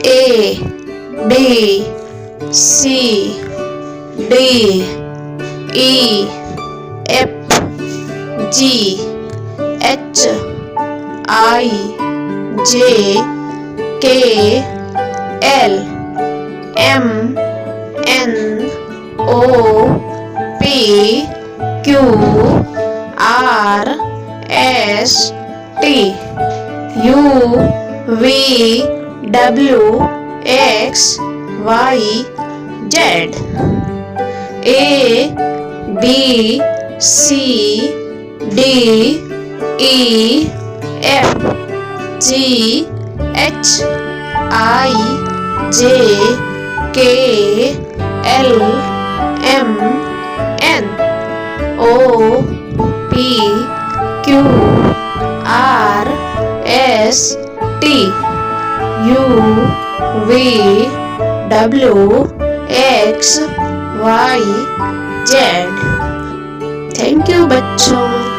A B C D E F G H I J K L M N O P Q R S T U V W X Y Z. A B C D E F G H I J K L M N O P Q R S T U V W X Y Z. Thank you बच्चों।